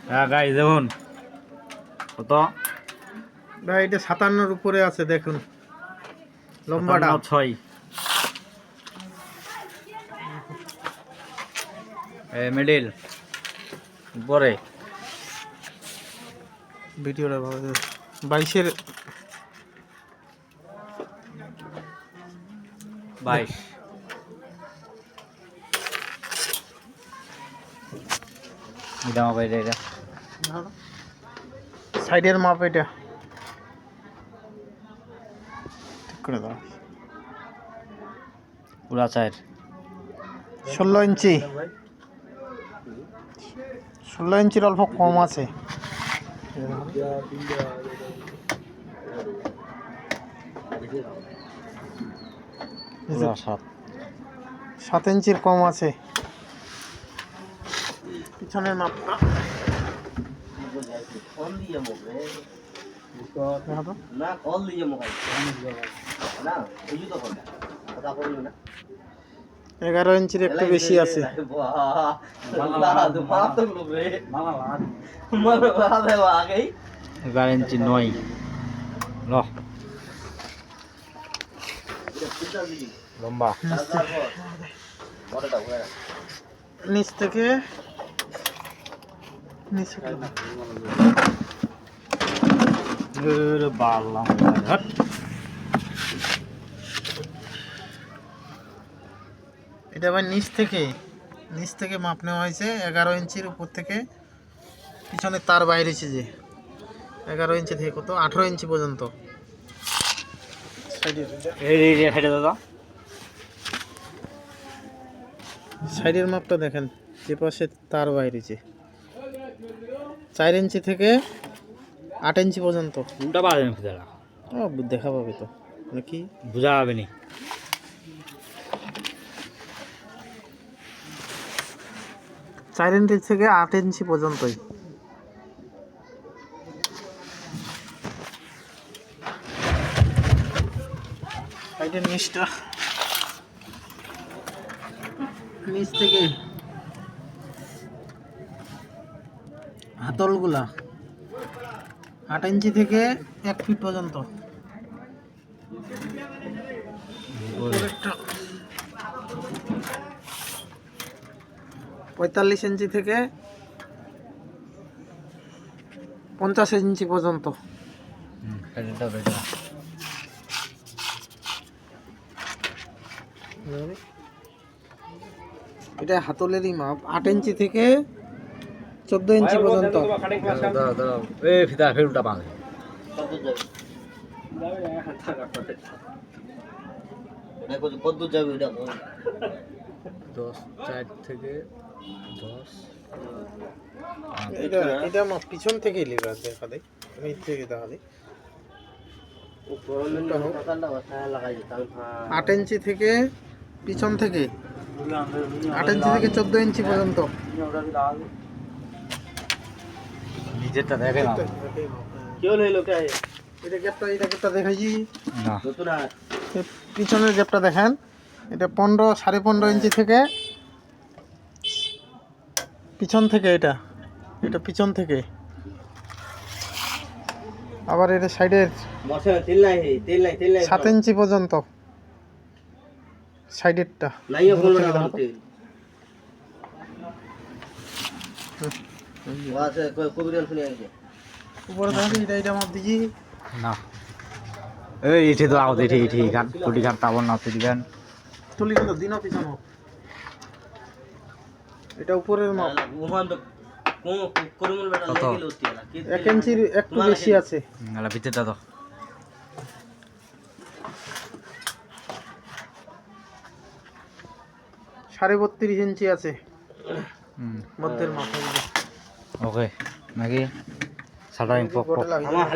হ্যাঁ গাইস দেখুন কত ভাই এটা 57 উপরে আছে দেখুন লম্বাটা 6 মিডিল উপরে ভিডিওটা ভালো 22 এটা মাপা এটা সাইডের মাপ এটা ঠিক করে দাও পুরা চার 16 ইঞ্চি 16 ইঞ্চির অল্প কম আছে পুরা 7 ইঞ্চির কম আছে পিছনের মাপটা না কল দিয়ে মোবাইল না বুঝি তো কথা কথা বললো না 11 ইঞ্চির একটু বেশি আছে এগারো ইঞ্চি 9 ল লম্বা নিচ থেকে বাড়লাম এটা আবার নিচ থেকে মাপ নেওয়া হয়েছে 11 ইঞ্চির উপর থেকে পিছনে তার বাইরেছে যে 11 ইঞ্চি থেকে কত 18 ইঞ্চি পর্যন্ত সাইডের মাপটা দেখেন যে পাশে তার বাইরেছে 4 ইঞ্চি থেকে 8 ইঞ্চি পর্যন্ত উল্টা পাবেন দেখা পাবে তো নাকি বুঝা যাবে নি 4 ইঞ্চি থেকে 8 ইঞ্চি পর্যন্তই সাইডের নিচটা নিচ থেকে হাতলগুলা 8 ইঞ্চি থেকে 1 ফিট পর্যন্ত উপরেরটা 45 ইঞ্চি থেকে 50 ইঞ্চি পর্যন্ত এটা হাতলেরই মাপ 8 ইঞ্চি থেকে 14 ইঞ্চি পর্যন্ত ফিতা ফের উল্টা পাবে কত যাবে এটা 10 4 থেকে 10 এটা মাপ পিছন থেকে লেখা আছে দেখা দেয় আমি থেকে দেখা দেয় 8 ইঞ্চি থেকে পিছন থেকে 8 ইঞ্চি থেকে 14 ইঞ্চি পর্যন্ত নিজেরটা দেখে না কেউ লইলো কে এটা গ্যাপটা দেখাইছি না নতুন আর পিছনের গ্যাপটা দেখেন এটা 15 15.5 ইঞ্চি থেকে পিছন থেকে এটা পিছন থেকে আবার এটা সাইডের মশলা তেল নাই 7 ইঞ্চি পর্যন্ত সাইডেরটা নাইয়া বলবো না তেল ওয়াসে কবিরান শুনে আইছে উপরে দেখেন এটা মাপ দিছি না এই এটি তো আউট এটি গান কুটি গান তাবন না তুই গান তুলি তো দিনও পিছন হোক এটা উপরের মাপ ওমান তো কোন করমল বেটা লেগে লতি না 1 ইঞ্চির একটু বেশি আছে আলা ভিতরটা তো 32.5 ইঞ্চি আছে মধ্যের মাপ ওকে নাকি সাদা ইনফো আমার